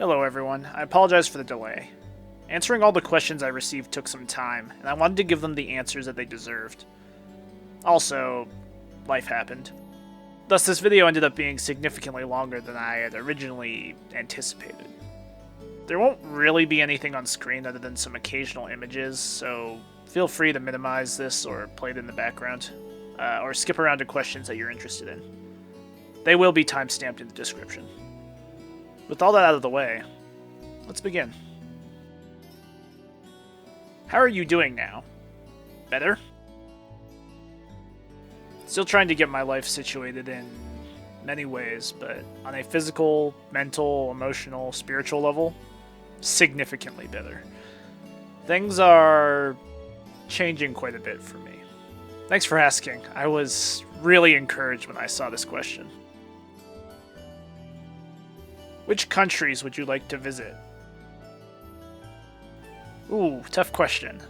Hello everyone, I apologize for the delay. Answering all the questions I received took some time, and I wanted to give them the answers that they deserved. Also, life happened. Thus this video ended up being significantly longer than I had originally anticipated. There won't really be anything on screen other than some occasional images, so feel free to minimize this or play it in the background, or skip around to questions that you're interested in. They will be timestamped in the description. With all that out of the way, let's begin. How are you doing now? Better? Still trying to get my life situated in many ways, but on a physical, mental, emotional, spiritual level, significantly better. Things are changing quite a bit for me. Thanks for asking. I was really encouraged when I saw this question. Which countries would you like to visit? Ooh, tough question.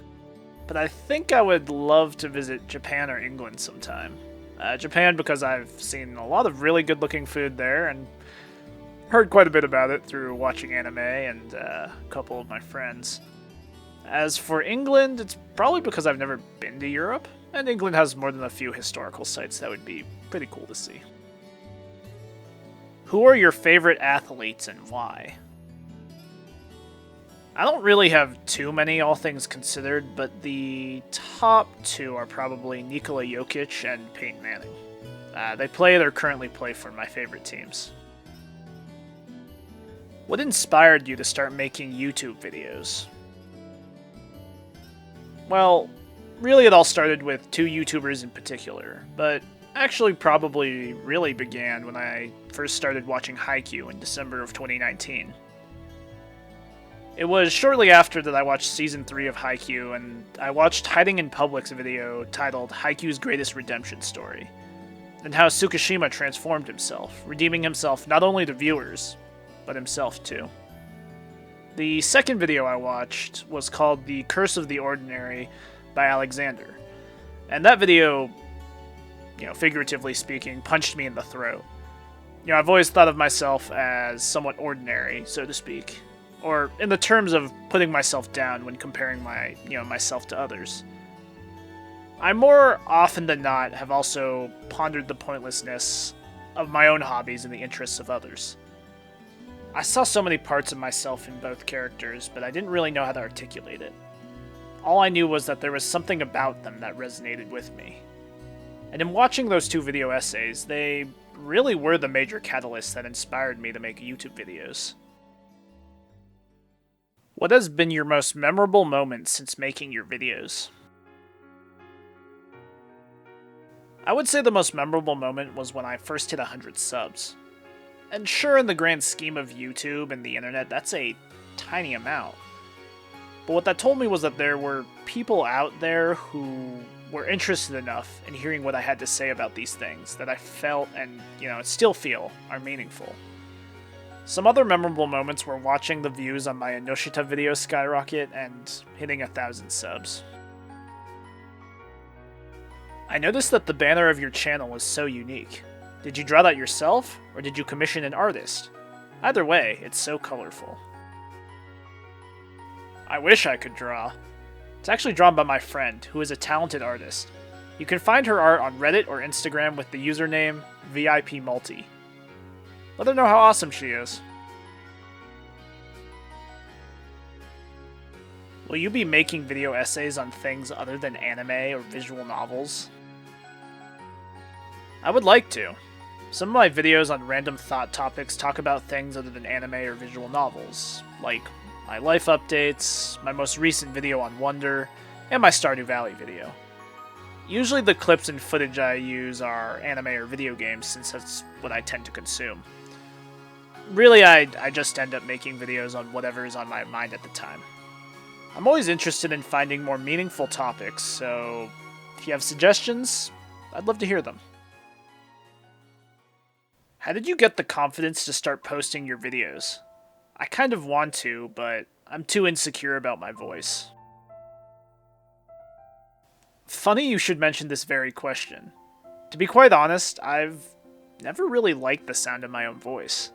But I think I would love to visit Japan or England sometime. Japan because I've seen a lot of really good-looking food there and heard quite a bit about it through watching anime and a couple of my friends. As for England, it's probably because I've never been to Europe, and England has more than a few historical sites that would be pretty cool to see. Who are your favorite athletes and why? I don't really have too many, all things considered, but the top two are probably Nikola Jokic and Peyton Manning. They play or currently play for my favorite teams. What inspired you to start making YouTube videos? Well, really it all started with two YouTubers in particular, but actually probably really began when I first started watching Haikyuu in December of 2019. It was shortly after that I watched Season 3 of Haikyuu, and I watched Hiding in Public's video titled Haikyuu's Greatest Redemption Story, and how Tsukishima transformed himself, redeeming himself not only to viewers, but himself too. The second video I watched was called The Curse of the Ordinary by Alexander, and that video, figuratively speaking, punched me in the throat. I've always thought of myself as somewhat ordinary, so to speak, or in the terms of putting myself down when comparing myself to others. I more often than not have also pondered the pointlessness of my own hobbies in the interests of others. I saw so many parts of myself in both characters, but I didn't really know how to articulate it. All I knew was that there was something about them that resonated with me. And in watching those two video essays, they really were the major catalysts that inspired me to make YouTube videos. What has been your most memorable moment since making your videos? I would say the most memorable moment was when I first hit 100 subs. And sure, in the grand scheme of YouTube and the internet, that's a tiny amount. But what that told me was that there were people out there who were interested enough in hearing what I had to say about these things that I felt and, still feel are meaningful. Some other memorable moments were watching the views on my Inoshita video skyrocket and hitting 1,000 subs. I noticed that the banner of your channel was so unique. Did you draw that yourself, or did you commission an artist? Either way, it's so colorful. I wish I could draw. It's actually drawn by my friend, who is a talented artist. You can find her art on Reddit or Instagram with the username VIPMulti. Let her know how awesome she is. Will you be making video essays on things other than anime or visual novels? I would like to. Some of my videos on random thought topics talk about things other than anime or visual novels, like my life updates, my most recent video on Wonder, and my Stardew Valley video. Usually the clips and footage I use are anime or video games, since that's what I tend to consume. Really, I just end up making videos on whatever is on my mind at the time. I'm always interested in finding more meaningful topics, so if you have suggestions, I'd love to hear them. How did you get the confidence to start posting your videos? I kind of want to, but I'm too insecure about my voice. Funny you should mention this very question. To be quite honest, I've never really liked the sound of my own voice.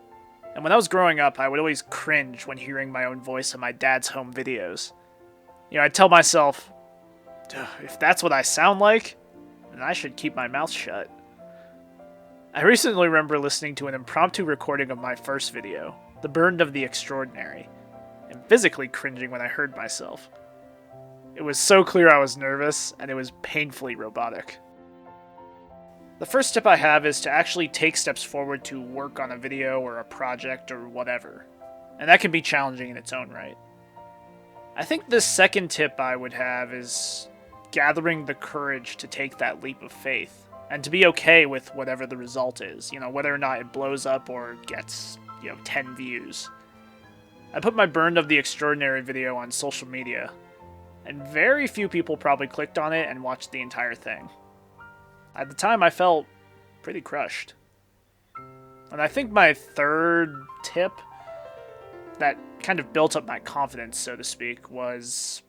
And when I was growing up, I would always cringe when hearing my own voice in my dad's home videos. I'd tell myself, if that's what I sound like, then I should keep my mouth shut. I recently remember listening to an impromptu recording of my first video, The Burden of the Extraordinary, and physically cringing when I heard myself. It was so clear I was nervous, and it was painfully robotic. The first tip I have is to actually take steps forward to work on a video or a project or whatever, and that can be challenging in its own right. I think the second tip I would have is gathering the courage to take that leap of faith, and to be okay with whatever the result is, whether or not it blows up or gets, 10 views. I put my Burn of the Extraordinary video on social media, and very few people probably clicked on it and watched the entire thing. At the time, I felt pretty crushed. And I think my third tip that kind of built up my confidence, so to speak, was,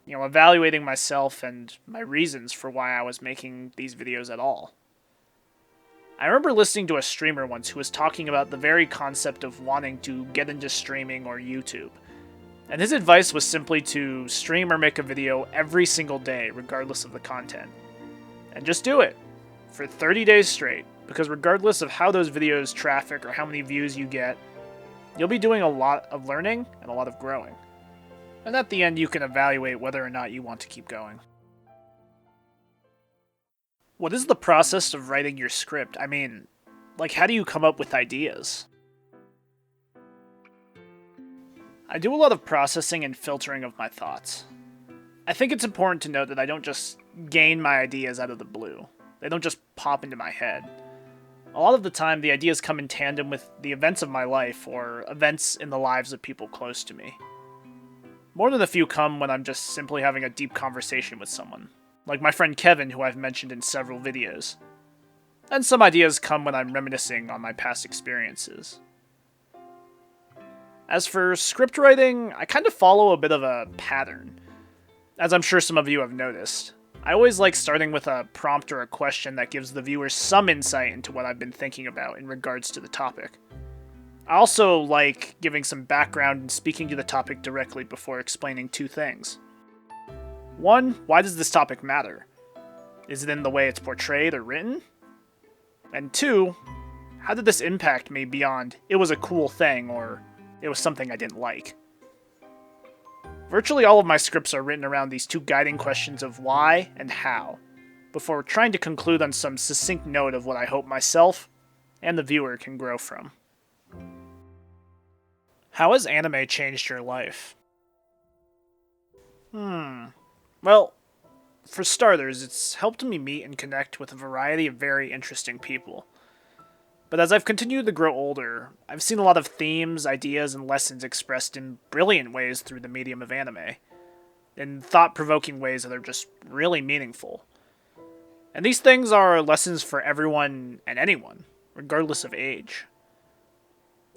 evaluating myself and my reasons for why I was making these videos at all. I remember listening to a streamer once who was talking about the very concept of wanting to get into streaming or YouTube. And his advice was simply to stream or make a video every single day, regardless of the content. And just do it for 30 days straight, because regardless of how those videos traffic or how many views you get, you'll be doing a lot of learning and a lot of growing. And at the end, you can evaluate whether or not you want to keep going. What is the process of writing your script? I mean, how do you come up with ideas? I do a lot of processing and filtering of my thoughts. I think it's important to note that I don't just gain my ideas out of the blue. They don't just pop into my head. A lot of the time, the ideas come in tandem with the events of my life or events in the lives of people close to me. More than a few come when I'm just simply having a deep conversation with someone, like my friend Kevin, who I've mentioned in several videos. And some ideas come when I'm reminiscing on my past experiences. As for script writing, I kind of follow a bit of a pattern, as I'm sure some of you have noticed. I always like starting with a prompt or a question that gives the viewer some insight into what I've been thinking about in regards to the topic. I also like giving some background and speaking to the topic directly before explaining two things. One, why does this topic matter? Is it in the way it's portrayed or written? And two, how did this impact me beyond it was a cool thing or it was something I didn't like? Virtually all of my scripts are written around these two guiding questions of why and how, before trying to conclude on some succinct note of what I hope myself and the viewer can grow from. How has anime changed your life? Well, for starters, it's helped me meet and connect with a variety of very interesting people. But as I've continued to grow older, I've seen a lot of themes, ideas, and lessons expressed in brilliant ways through the medium of anime, in thought-provoking ways that are just really meaningful. And these things are lessons for everyone and anyone, regardless of age.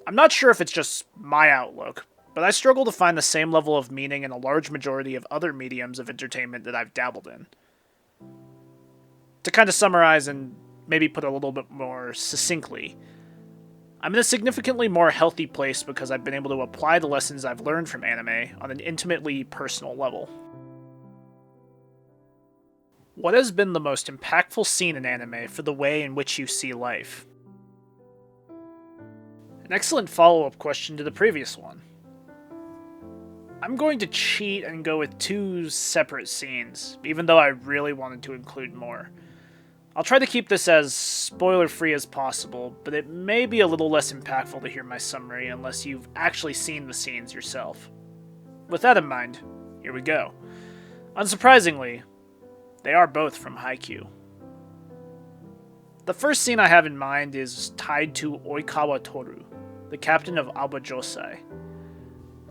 I'm not sure if it's just my outlook, but I struggle to find the same level of meaning in a large majority of other mediums of entertainment that I've dabbled in. To kind of summarize and maybe put a little bit more succinctly, I'm in a significantly more healthy place because I've been able to apply the lessons I've learned from anime on an intimately personal level. What has been the most impactful scene in anime for the way in which you see life? An excellent follow-up question to the previous one. I'm going to cheat and go with two separate scenes, even though I really wanted to include more. I'll try to keep this as spoiler-free as possible, but it may be a little less impactful to hear my summary unless you've actually seen the scenes yourself. With that in mind, here we go. Unsurprisingly, they are both from Haikyuu. The first scene I have in mind is tied to Oikawa Toru, the captain of Aoba Josei.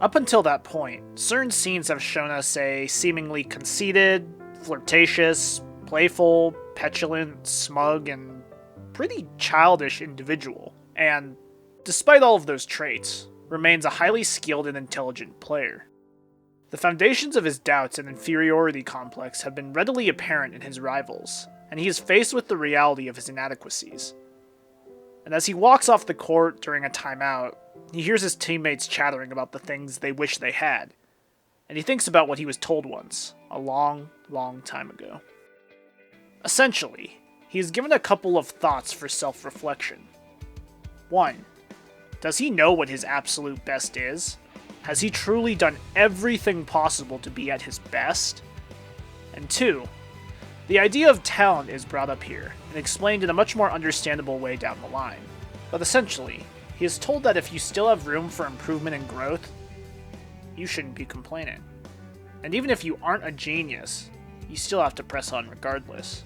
Up until that point, certain scenes have shown us a seemingly conceited, flirtatious, playful, petulant, smug, and pretty childish individual, and, despite all of those traits, remains a highly skilled and intelligent player. The foundations of his doubts and inferiority complex have been readily apparent in his rivals, and he is faced with the reality of his inadequacies. And as he walks off the court during a timeout, He hears his teammates chattering about the things they wish they had, and he thinks about what he was told once, a long, long time ago. Essentially, he is given a couple of thoughts for self-reflection. 1. Does he know what his absolute best is? Has he truly done everything possible to be at his best? And 2. The idea of talent is brought up here, and explained in a much more understandable way down the line. But essentially, he is told that if you still have room for improvement and growth, you shouldn't be complaining. And even if you aren't a genius, you still have to press on regardless.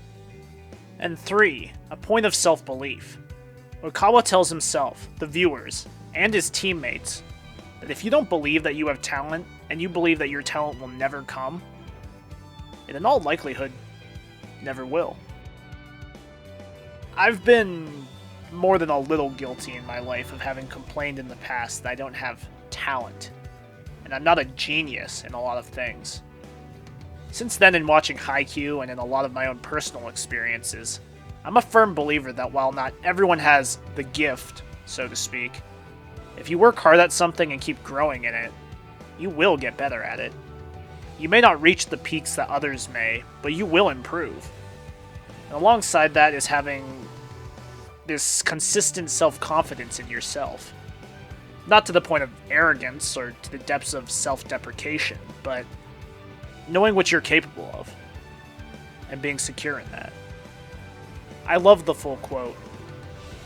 And 3, a point of self-belief. Okawa tells himself, the viewers, and his teammates, that if you don't believe that you have talent, and you believe that your talent will never come, it in all likelihood never will. I've been more than a little guilty in my life of having complained in the past that I don't have talent, and I'm not a genius in a lot of things. Since then, in watching Haikyuu and in a lot of my own personal experiences, I'm a firm believer that while not everyone has the gift, so to speak, if you work hard at something and keep growing in it, you will get better at it. You may not reach the peaks that others may, but you will improve. And alongside that is having this consistent self-confidence in yourself. Not to the point of arrogance or to the depths of self-deprecation, but knowing what you're capable of and being secure in that. I love the full quote.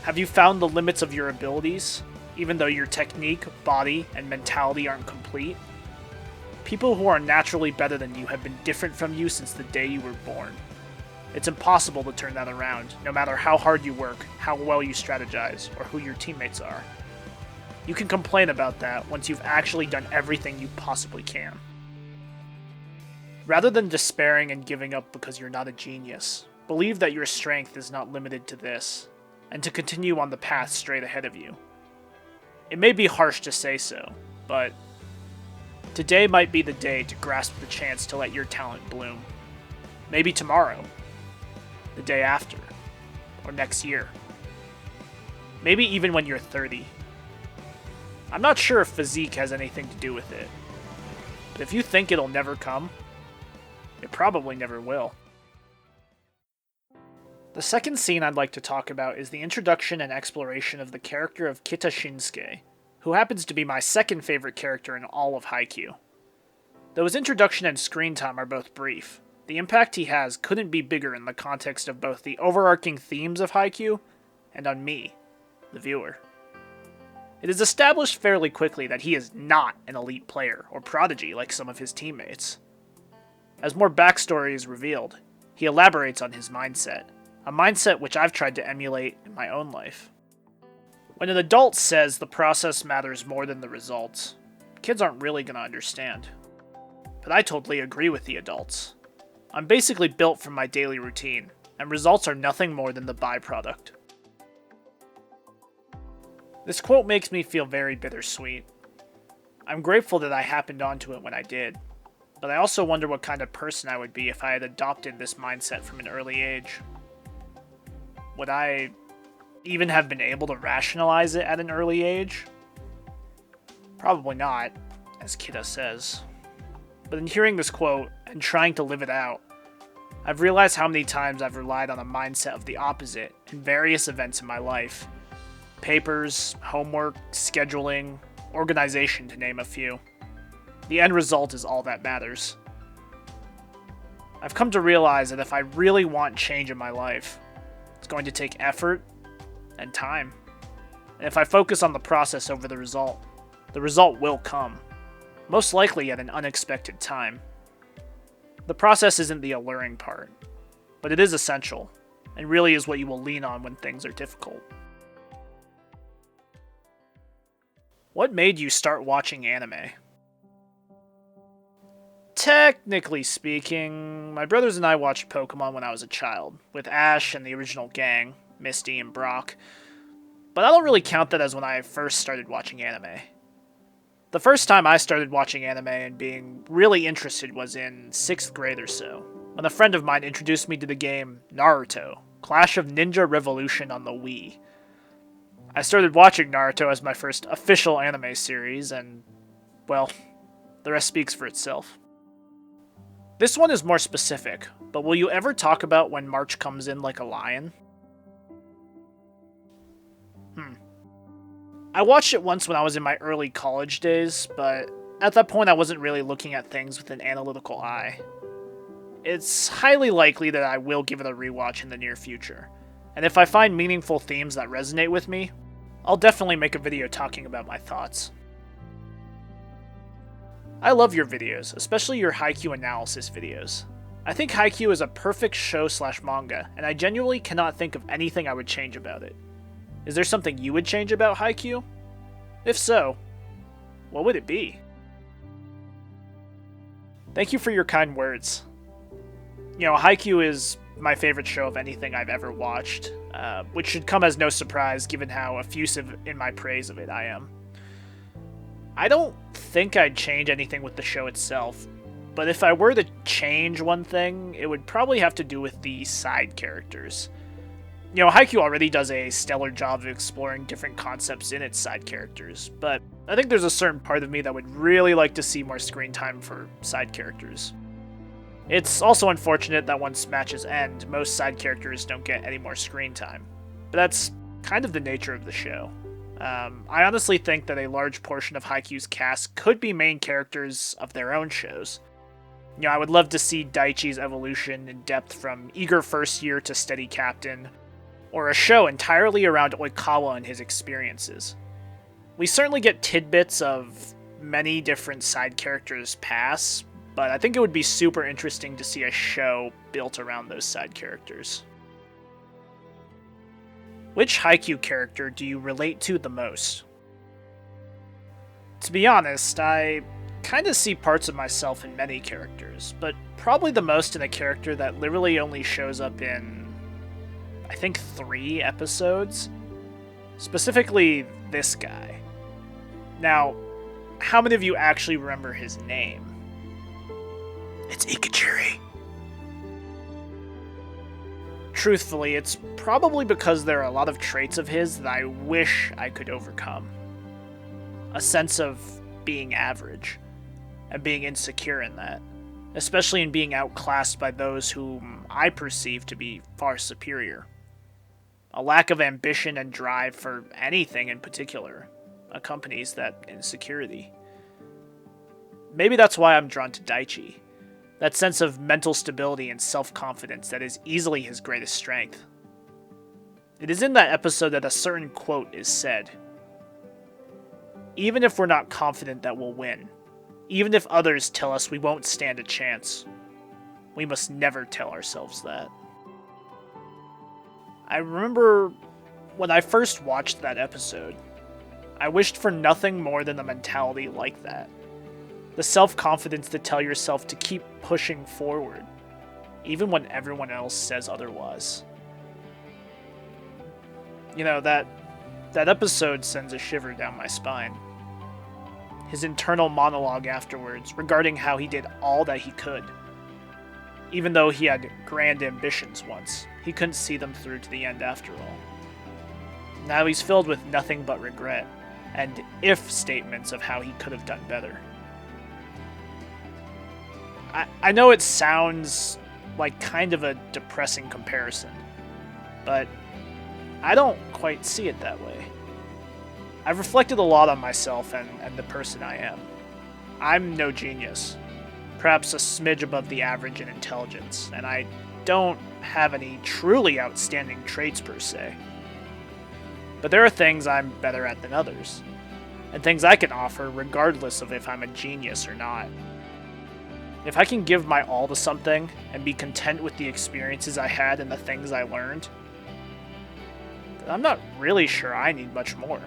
Have you found the limits of your abilities, even though your technique, body, and mentality aren't complete? People who are naturally better than you have been different from you since the day you were born. It's impossible to turn that around, no matter how hard you work, how well you strategize, or who your teammates are. You can complain about that once you've actually done everything you possibly can. Rather than despairing and giving up because you're not a genius, believe that your strength is not limited to this, and to continue on the path straight ahead of you. It may be harsh to say so, but today might be the day to grasp the chance to let your talent bloom. Maybe tomorrow, the day after, or next year. Maybe even when you're 30. I'm not sure if physique has anything to do with it, but if you think it'll never come, it probably never will. The second scene I'd like to talk about is the introduction and exploration of the character of Kita Shinsuke, who happens to be my second favorite character in all of Haikyuu. Though his introduction and screen time are both brief, the impact he has couldn't be bigger in the context of both the overarching themes of Haikyuu and on me, the viewer. It is established fairly quickly that he is not an elite player or prodigy like some of his teammates. As more backstory is revealed, he elaborates on his mindset, a mindset which I've tried to emulate in my own life. When an adult says the process matters more than the results, kids aren't really going to understand. But I totally agree with the adults. I'm basically built from my daily routine, and results are nothing more than the byproduct. This quote makes me feel very bittersweet. I'm grateful that I happened onto it when I did, but I also wonder what kind of person I would be if I had adopted this mindset from an early age. Would I even have been able to rationalize it at an early age? Probably not, as Kita says. But in hearing this quote and trying to live it out, I've realized how many times I've relied on a mindset of the opposite in various events in my life. Papers, homework, scheduling, organization, to name a few. The end result is all that matters. I've come to realize that if I really want change in my life, it's going to take effort and time. And if I focus on the process over the result will come. Most likely at an unexpected time. The process isn't the alluring part, but it is essential, and really is what you will lean on when things are difficult. What made you start watching anime? Technically speaking, my brothers and I watched Pokemon when I was a child, with Ash and the original gang, Misty and Brock, but I don't really count that as when I first started watching anime. The first time I started watching anime and being really interested was in 6th grade or so, when a friend of mine introduced me to the game Naruto, Clash of Ninja Revolution on the Wii. I started watching Naruto as my first official anime series, and, well, the rest speaks for itself. This one is more specific, but will you ever talk about when March comes in like a lion? I watched it once when I was in my early college days, but at that point I wasn't really looking at things with an analytical eye. It's highly likely that I will give it a rewatch in the near future, and if I find meaningful themes that resonate with me, I'll definitely make a video talking about my thoughts. I love your videos, especially your Haikyuu analysis videos. I think Haikyuu is a perfect show/manga, and I genuinely cannot think of anything I would change about it. Is there something you would change about Haikyuu? If so, what would it be? Thank you for your kind words. You know, Haikyuu is my favorite show of anything I've ever watched, which should come as no surprise given how effusive in my praise of it I am. I don't think I'd change anything with the show itself, but if I were to change one thing, it would probably have to do with the side characters. You know, Haikyu already does a stellar job of exploring different concepts in its side characters, but I think there's a certain part of me that would really like to see more screen time for side characters. It's also unfortunate that once matches end, most side characters don't get any more screen time, but that's kind of the nature of the show. I honestly think that a large portion of Haikyuu's cast could be main characters of their own shows. You know, I would love to see Daichi's evolution in depth from eager first year to steady captain, or a show entirely around Oikawa and his experiences. We certainly get tidbits of many different side characters' pass, but I think it would be super interesting to see a show built around those side characters. Which Haikyuu character do you relate to the most? To be honest, I kinda see parts of myself in many characters, but probably the most in a character that literally only shows up in, I think, 3 episodes. Specifically, this guy. Now, how many of you actually remember his name? It's Ikijiri. Truthfully, it's probably because there are a lot of traits of his that I wish I could overcome. A sense of being average, and being insecure in that, especially in being outclassed by those whom I perceive to be far superior. A lack of ambition and drive for anything in particular accompanies that insecurity. Maybe that's why I'm drawn to Daichi. That sense of mental stability and self-confidence that is easily his greatest strength. It is in that episode that a certain quote is said. Even if we're not confident that we'll win, even if others tell us we won't stand a chance, we must never tell ourselves that. I remember when I first watched that episode, I wished for nothing more than a mentality like that. The self-confidence to tell yourself to keep pushing forward, even when everyone else says otherwise. You know, that episode sends a shiver down my spine. His internal monologue afterwards regarding how he did all that he could. Even though he had grand ambitions once, he couldn't see them through to the end after all. Now he's filled with nothing but regret, and if statements of how he could have done better. I know it sounds like kind of a depressing comparison, but I don't quite see it that way. I've reflected a lot on myself and the person I am. I'm no genius, perhaps a smidge above the average in intelligence, and I don't have any truly outstanding traits per se. But there are things I'm better at than others, and things I can offer regardless of if I'm a genius or not. If I can give my all to something and be content with the experiences I had and the things I learned, then I'm not really sure I need much more.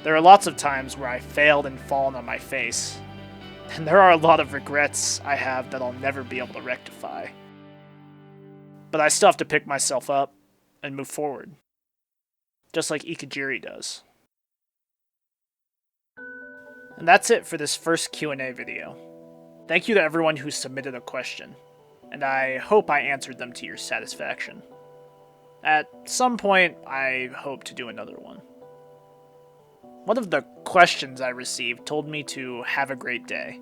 There are lots of times where I failed and fallen on my face, and there are a lot of regrets I have that I'll never be able to rectify. But I still have to pick myself up and move forward, just like Ikijiri does. And that's it for this first Q&A video. Thank you to everyone who submitted a question, and I hope I answered them to your satisfaction. At some point, I hope to do another one. One of the questions I received told me to have a great day.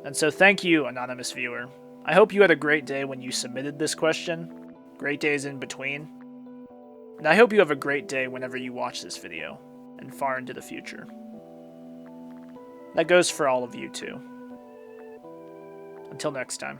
And so thank you, anonymous viewer. I hope you had a great day when you submitted this question. Great days in between. And I hope you have a great day whenever you watch this video, and far into the future. That goes for all of you too. Until next time.